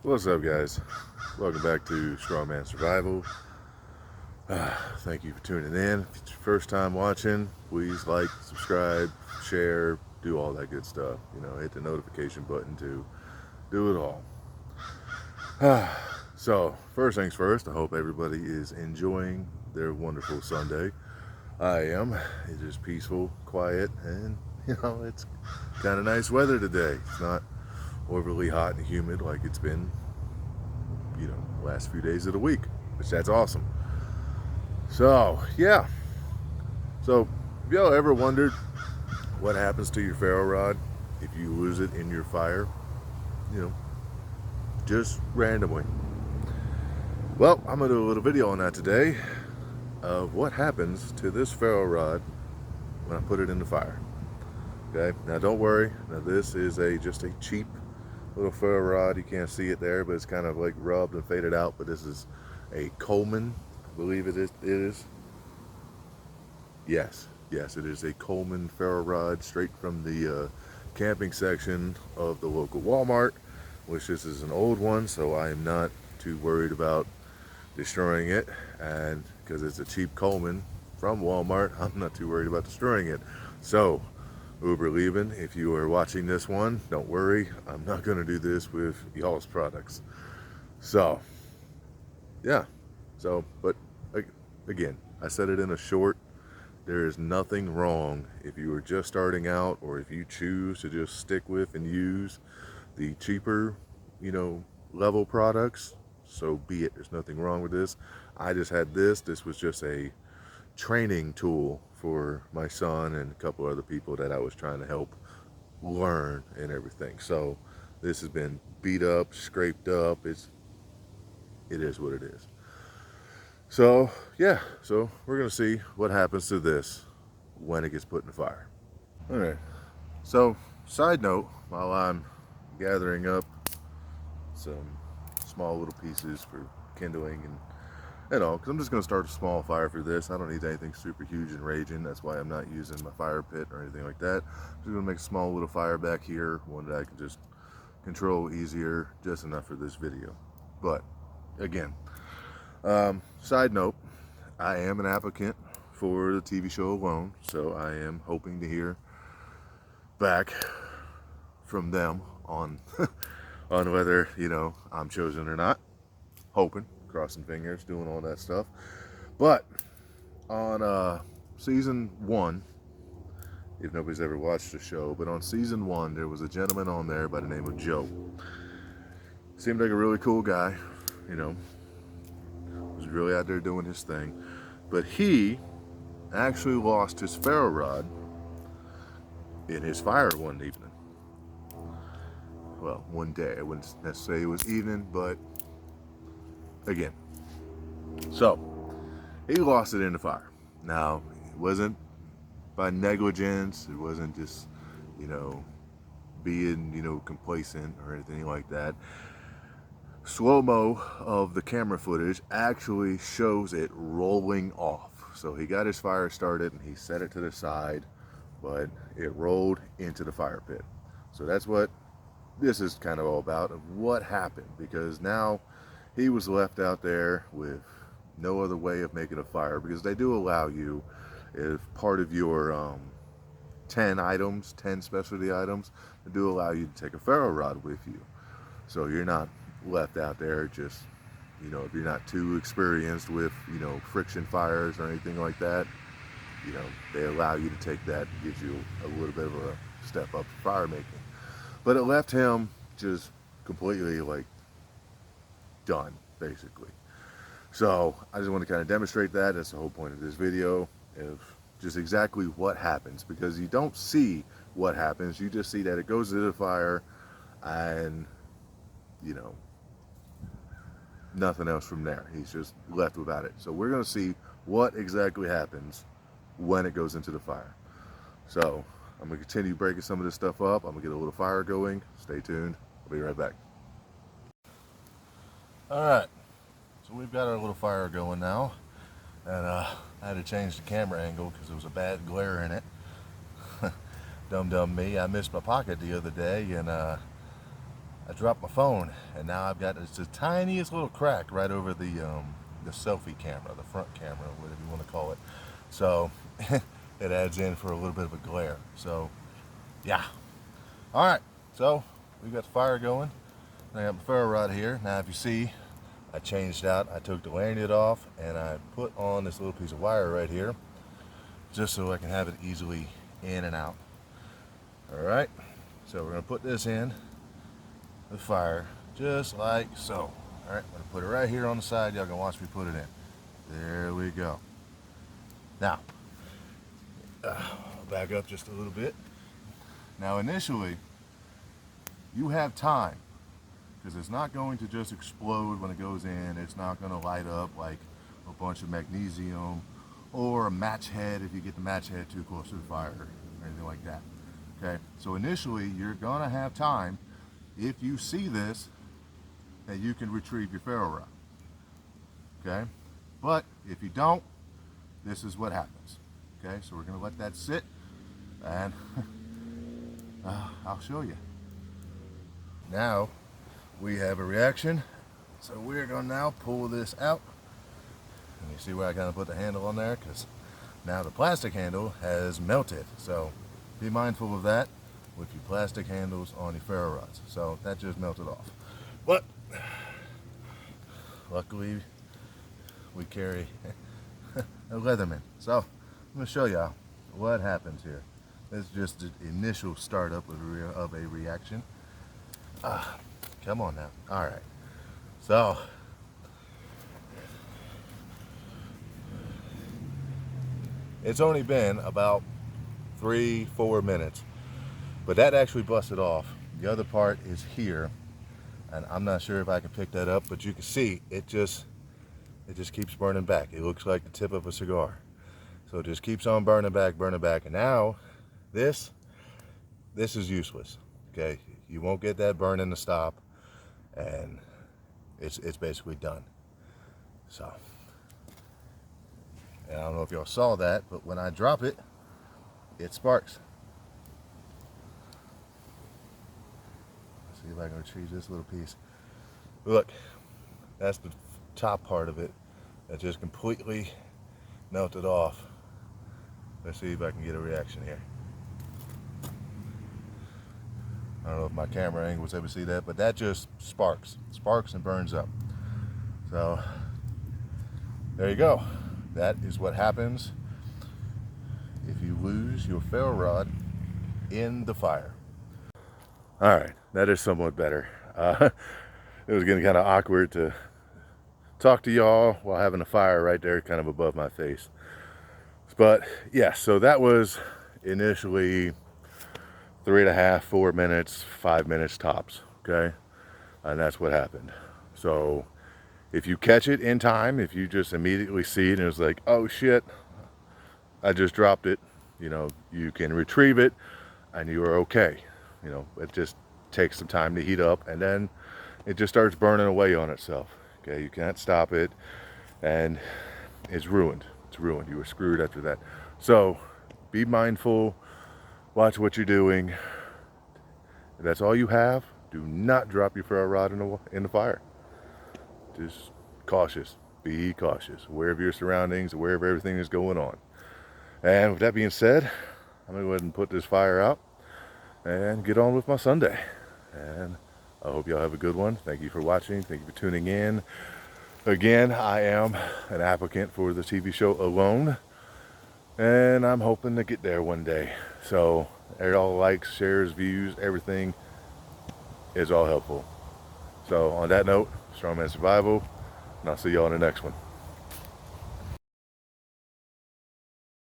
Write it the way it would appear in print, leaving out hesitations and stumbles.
What's up, guys? Welcome back to Strongman Survival. Thank you for tuning in. If it's your first time watching, please like, subscribe, share, do all that good stuff. Hit the notification button to do it all. So, first things first, I hope everybody is enjoying their wonderful Sunday. I am. It is peaceful, quiet, and it's kind of nice weather today. It's not overly hot and humid like it's been last few days of the week, which that's awesome. So yeah, so have y'all ever wondered what happens to your ferro rod if you lose it in your fire, just randomly? Well, I'm gonna do a little video on that today of what happens to this ferro rod when I put it in the fire. Okay, now don't worry, now this is just a cheap little ferro rod. You can't see it there, but it's kind of like rubbed and faded out. But this is a Coleman, I believe it is. Yes, it is a Coleman ferro rod, straight from the camping section of the local Walmart, which this is an old one, so I am not too worried about destroying it. And because it's a cheap Coleman from Walmart, I'm not too worried about destroying it. So Uber leaving, if you are watching this one, don't worry, I'm not going to do this with y'all's products. So yeah, but again, I said it in a short, there is nothing wrong if you are just starting out, or if you choose to just stick with and use the cheaper level products, so be it. There's nothing wrong with this. I just had this was just a training tool for my son and a couple other people that I was trying to help learn and everything. So this has been beat up, scraped up. It is what it is. So yeah, so we're gonna see what happens to this when it gets put in the fire. All right, so side note, while I'm gathering up some small little pieces for kindling and all, because I'm just going to start a small fire for this. I don't need anything super huge and raging. That's why I'm not using my fire pit or anything like that. I'm just going to make a small little fire back here, one that I can just control easier, just enough for this video. But again, side note, I am an applicant for the TV show Alone, so I am hoping to hear back from them on on whether I'm chosen or not. Hoping, crossing fingers, doing all that stuff. But on season 1, if nobody's ever watched the show, but on season 1 there was a gentleman on there by the name of Joe. Seemed like a really cool guy, was really out there doing his thing. But he actually lost his ferro rod in his fire one evening. Well, one day. I wouldn't necessarily say it was evening, but again. So, he lost it in the fire. Now, it wasn't by negligence. It wasn't just, being, complacent or anything like that. Slow-mo of the camera footage actually shows it rolling off. So he got his fire started and he set it to the side, but it rolled into the fire pit. So that's what this is kind of all about, of what happened, because now he was left out there with no other way of making a fire, because they do allow you, if part of your 10 specialty items, they do allow you to take a ferro rod with you. So you're not left out there just, if you're not too experienced with, friction fires or anything like that, they allow you to take that. It gives you a little bit of a step up for fire making. But it left him just completely done, basically. So I just want to kind of demonstrate that. That's the whole point of this video, of just exactly what happens, because you don't see what happens. You just see that it goes into the fire and, nothing else from there. He's just left without it. So we're going to see what exactly happens when it goes into the fire. So I'm going to continue breaking some of this stuff up. I'm going to get a little fire going. Stay tuned. I'll be right back. Alright, so we've got our little fire going now. And I had to change the camera angle because there was a bad glare in it. Dumb me. I missed my pocket the other day, and I dropped my phone, and now I've got the tiniest little crack right over the selfie camera, the front camera, whatever you want to call it. So it adds in for a little bit of a glare. So yeah. All right. So we got the fire going. I got my ferro rod here. Now if you see, I changed out. I took the lanyard off and I put on this little piece of wire right here, just so I can have it easily in and out. All right. So we're gonna put this in the fire just like so. All right, I'm gonna put it right here on the side. Y'all can watch me put it in. There we go. Now, back up just a little bit. Now initially, you have time, because it's not going to just explode when it goes in. It's not going to light up like a bunch of magnesium or a match head if you get the match head too close to the fire or anything like that. Okay, so initially you're going to have time, if you see this, that you can retrieve your ferro rod. Okay, but if you don't, this is what happens. Okay, so we're going to let that sit, and I'll show you. Now we have a reaction, so we're going to now pull this out. And you see where I kind of put the handle on there, because now the plastic handle has melted. So be mindful of that with your plastic handles on your ferro rods. So that just melted off. But luckily we carry a Leatherman. So I'm going to show y'all what happens here. This is just the initial startup of a reaction. Come on now. All right. So it's only been about 3-4 minutes, but that actually busted off. The other part is here, and I'm not sure if I can pick that up, but you can see it just keeps burning back. It looks like the tip of a cigar. So it just keeps on burning back, and now this is useless. Okay, you won't get that burning to stop, and it's basically done. So, and I don't know if y'all saw that, but when I drop it, it sparks. Let's see if I can retrieve this little piece. Look, that's the top part of it that just completely melted off. Let's see if I can get a reaction here. I don't know if my camera angle was able to see that, but that just sparks and burns up. So there you go. That is what happens if you lose your ferro rod in the fire. All right, that is somewhat better. It was getting kind of awkward to talk to y'all while having a fire right there kind of above my face. But yeah, so that was initially 3.5, 4 minutes, 5 minutes tops, okay? And that's what happened. So if you catch it in time, if you just immediately see it and it's like, oh shit, I just dropped it, you know, you can retrieve it and you are okay. You know, it just takes some time to heat up, and then it just starts burning away on itself. Okay, you can't stop it, and it's ruined. It's ruined. You were screwed after that. So be mindful, watch what you're doing. If that's all you have, do not drop your ferro rod in the fire. Just cautious. Be cautious. Aware of your surroundings, aware of everything that's going on. And with that being said, I'm going to go ahead and put this fire out and get on with my Sunday. And I hope y'all have a good one. Thank you for watching. Thank you for tuning in. Again, I am an applicant for the TV show Alone, and I'm hoping to get there one day. So all likes, shares, views, everything is all helpful. So on that note, Strongman Survival, and I'll see y'all in the next one.